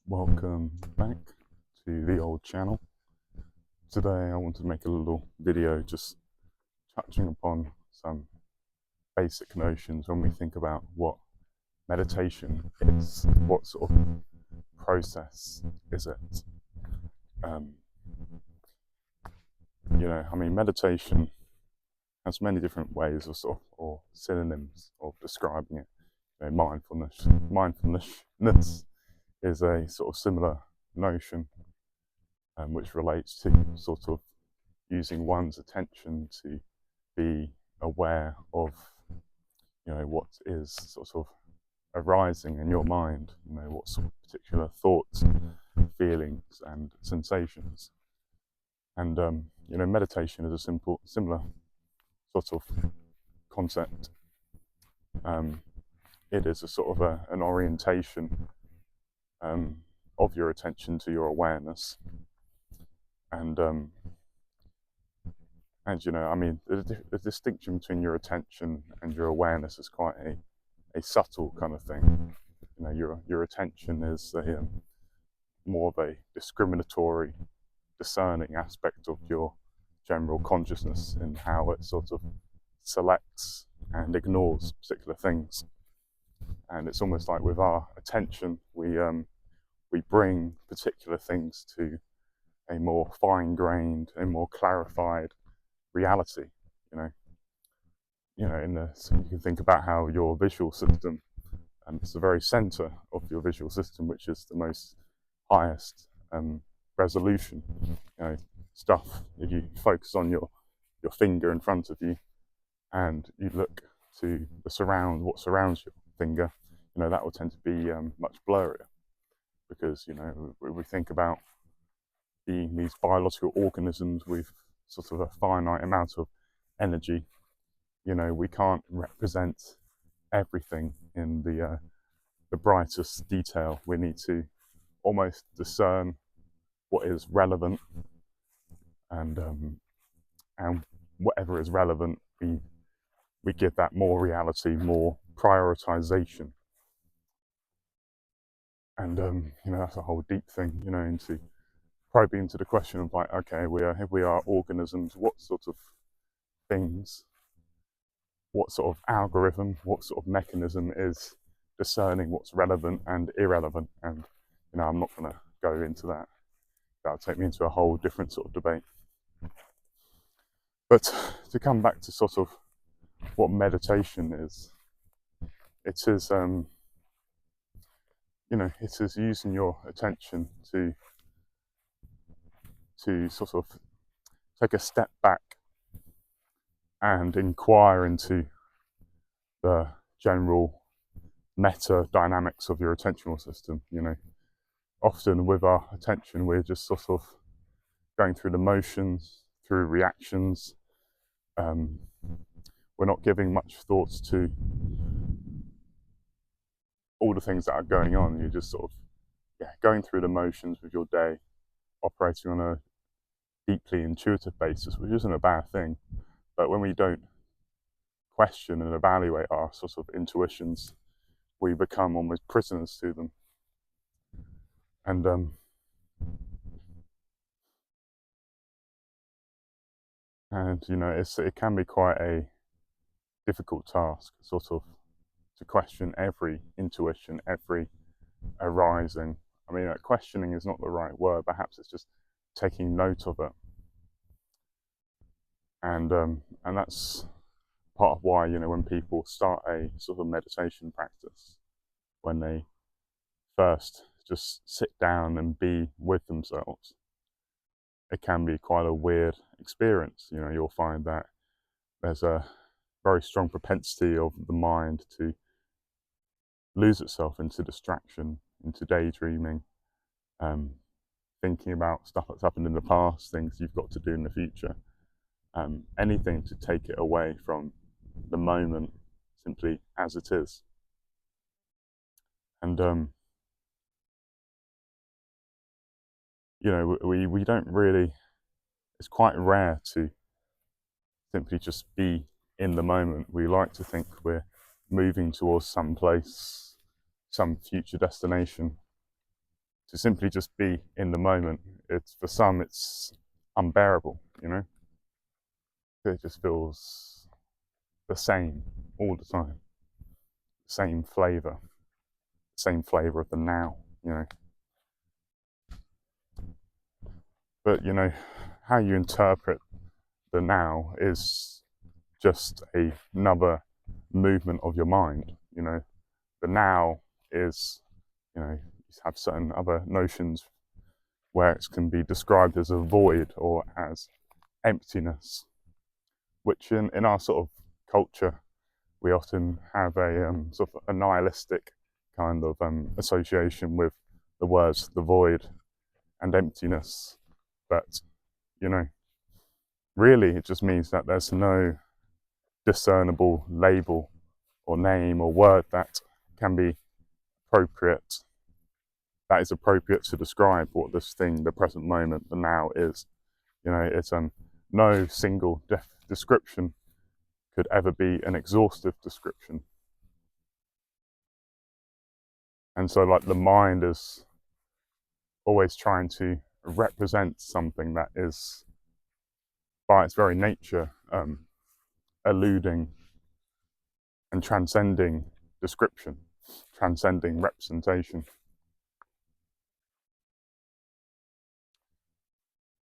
Welcome back to the old channel. Today I want to make a little video just touching upon some basic notions when we think about what meditation is. What sort of process is it? Meditation has many different ways or synonyms of describing it. Mindfulness is a sort of similar notion, which relates to sort of using one's attention to be aware of, what is sort of arising in your mind, what sort of particular thoughts, feelings, and sensations. And, meditation is a similar sort of concept. It is a sort of an orientation of your attention to your awareness. The distinction between your attention and your awareness is quite a subtle kind of thing. Your attention is more of a discriminatory, discerning aspect of your general consciousness in how it sort of selects and ignores particular things. And it's almost like with our attention, we bring particular things to a more fine-grained, a more clarified reality. You can think about how your visual system, it's the very center of your visual system, which is the most highest resolution. Stuff. If you focus on your finger in front of you, and you look to what surrounds your finger, that will tend to be much blurrier, because we think about being these biological organisms with sort of a finite amount of energy. We can't represent everything in the brightest detail. We need to almost discern what is relevant, and whatever is relevant, we give that more reality, more prioritization. And that's a whole deep thing, into probing into the question of like, okay, if we are organisms, what sort of things, what sort of algorithm, what sort of mechanism is discerning what's relevant and irrelevant? And I'm not going to go into that. That'll take me into a whole different sort of debate. But to come back to sort of what meditation is, it is it is using your attention to sort of take a step back and inquire into the general meta dynamics of your attentional system. Often with our attention, we're just sort of going through the motions, through reactions. We're not giving much thoughts to all the things that are going on. You're just sort of going through the motions with your day, operating on a deeply intuitive basis, which isn't a bad thing. But when we don't question and evaluate our sort of intuitions, we become almost prisoners to them. And it can be quite a difficult task, sort of, to question every intuition, every arising. Questioning is not the right word. Perhaps it's just taking note of it. And that's part of why, when people start a sort of meditation practice, when they first just sit down and be with themselves, it can be quite a weird experience. You'll find that there's a very strong propensity of the mind to lose itself into distraction, into daydreaming, thinking about stuff that's happened in the past, things you've got to do in the future, anything to take it away from the moment simply as it is. And we don't really, it's quite rare to simply just be in the moment. We like to think we're moving towards some place, some future destination, to simply just be in the moment. It's for some, it's unbearable, you know. It just feels the same all the time, same flavor of the now, you know. But you know, how you interpret the now is just another movement of your mind. You know, the now is, you know, you have certain other notions where it can be described as a void or as emptiness, which in our sort of culture, we often have a sort of a nihilistic kind of association with the words the void and emptiness. But, you know, really it just means that there's no discernible label or name or word that can be appropriate, that is appropriate to describe what this thing, the present moment, the now is. You know, it's no single description could ever be an exhaustive description. And so like the mind is always trying to represent something that is by its very nature eluding and transcending description, transcending representation.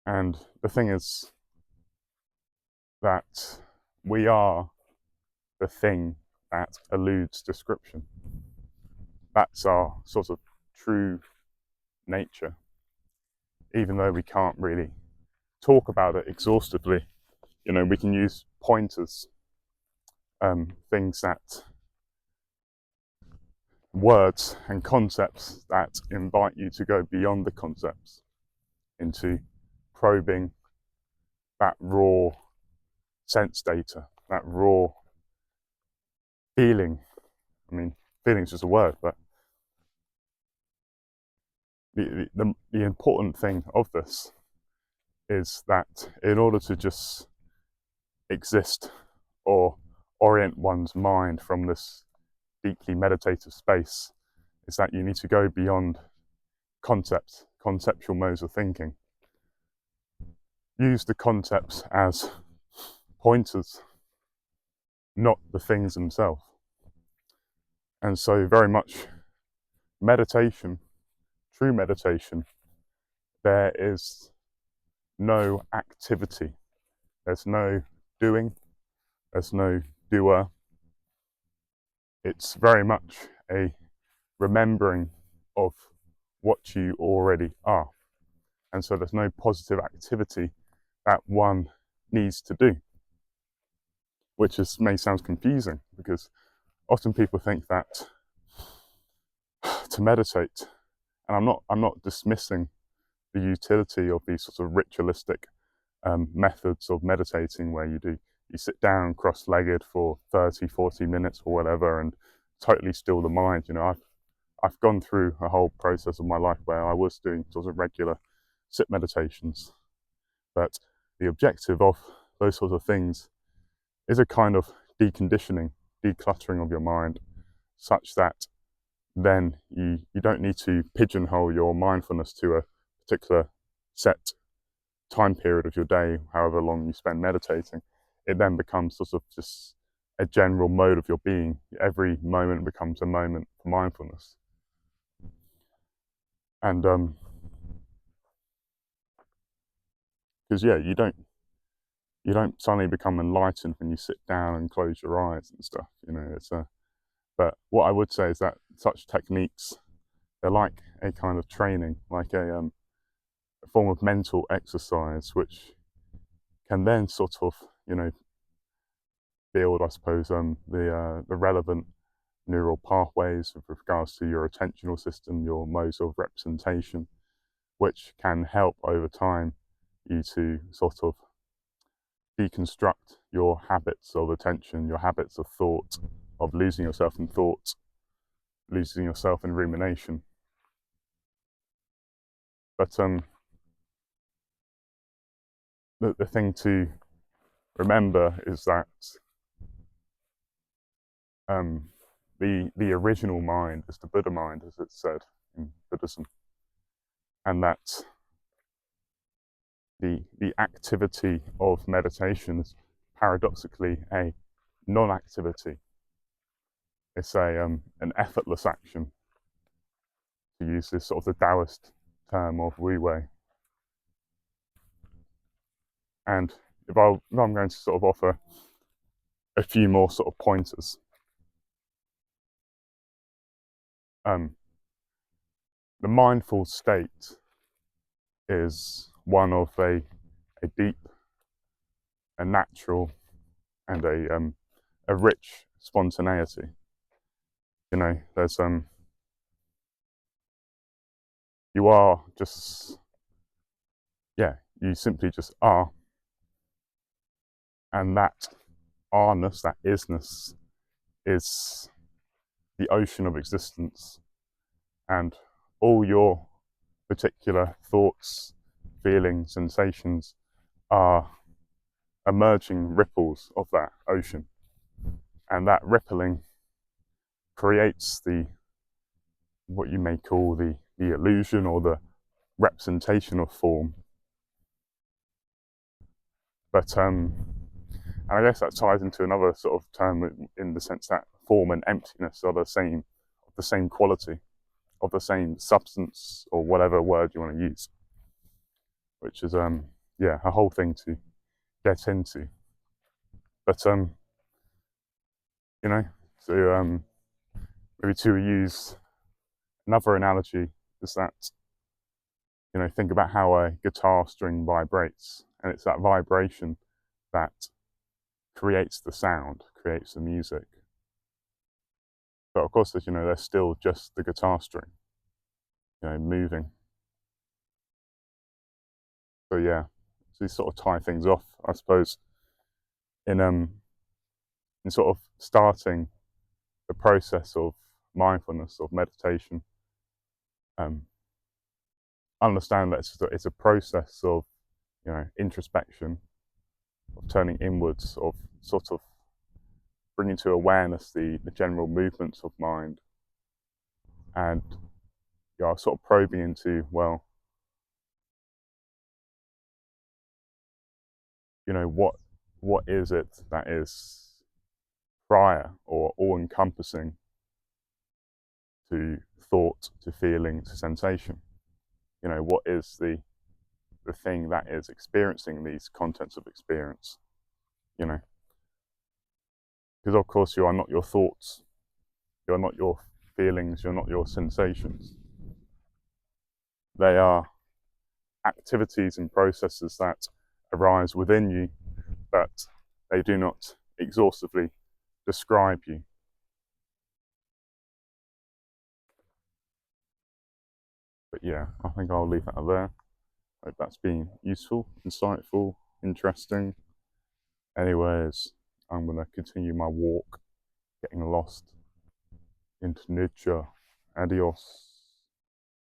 And the thing is that we are the thing that eludes description. That's our sort of true nature, even though we can't really talk about it exhaustively. You know, we can use pointers, things that, words and concepts that invite you to go beyond the concepts into probing that raw sense data, that raw feeling. I mean, feeling is just a word, but the important thing of this is that in order to just exist or orient one's mind from this deeply meditative space, is that you need to go beyond conceptual modes of thinking. Use the concepts as pointers, not the things themselves. And so very much meditation, true meditation, there is no activity, there's no doing, there's no doer. It's very much a remembering of what you already are. And so there's no positive activity that one needs to do, which may sound confusing because often people think that to meditate, and I'm not dismissing the utility of these sort of ritualistic methods of meditating where you sit down cross-legged for 30, 40 minutes or whatever and totally still the mind. You know, I've gone through a whole process of my life where I was doing sort of regular sit meditations, but the objective of those sorts of things is a kind of deconditioning, decluttering of your mind, such that then you don't need to pigeonhole your mindfulness to a particular set time period of your day, however long you spend meditating. It then becomes sort of just a general mode of your being. Every moment becomes a moment for mindfulness. And because you don't suddenly become enlightened when you sit down and close your eyes and stuff. You know, but what I would say is that such techniques, they're like a kind of training, like a form of mental exercise, which can then sort of, you know, build, I suppose, the relevant neural pathways with regards to your attentional system, your modes of representation, which can help over time you to sort of deconstruct your habits of attention, your habits of thought, of losing yourself in thought, losing yourself in rumination. But the thing to remember is that the original mind is the Buddha mind, as it's said in Buddhism. and that the activity of meditation is paradoxically a non-activity. It's an effortless action, to use this sort of the Taoist term of Wu Wei. And if I'm going to sort of offer a few more sort of pointers, the mindful state is one of a deep, a natural, and a rich spontaneity. You know, there's you are just, yeah, you simply just are, and that are-ness, that isness, is the ocean of existence, and all your particular thoughts, feelings, sensations are emerging ripples of that ocean, and that rippling creates the, what you may call the illusion or the representation of form. But and I guess that ties into another sort of term, in the sense that form and emptiness are the same quality, of the same substance, or whatever word you want to use, which is yeah, a whole thing to get into. But you know, so maybe to use another analogy is that, you know, think about how a guitar string vibrates, and it's that vibration that creates the sound, creates the music. But of course, as you know, they're still just the guitar string, you know, moving. So yeah, so you sort of tie things off, I suppose, in sort of starting the process of mindfulness, of meditation. Understand that it's a process of, you know, introspection, of turning inwards, of sort of bringing to awareness the general movements of mind, and you are sort of probing into, well, you know, what is it that is prior or all-encompassing to thought, to feeling, to sensation? You know, what is the thing that is experiencing these contents of experience? You know, because of course you are not your thoughts, you are not your feelings, you're not your sensations. They are activities and processes that arise within you, but they do not exhaustively describe you. But yeah, I think I'll leave that there. Hope that's been useful, insightful, interesting. Anyways, I'm going to continue my walk, getting lost into nature. Adios.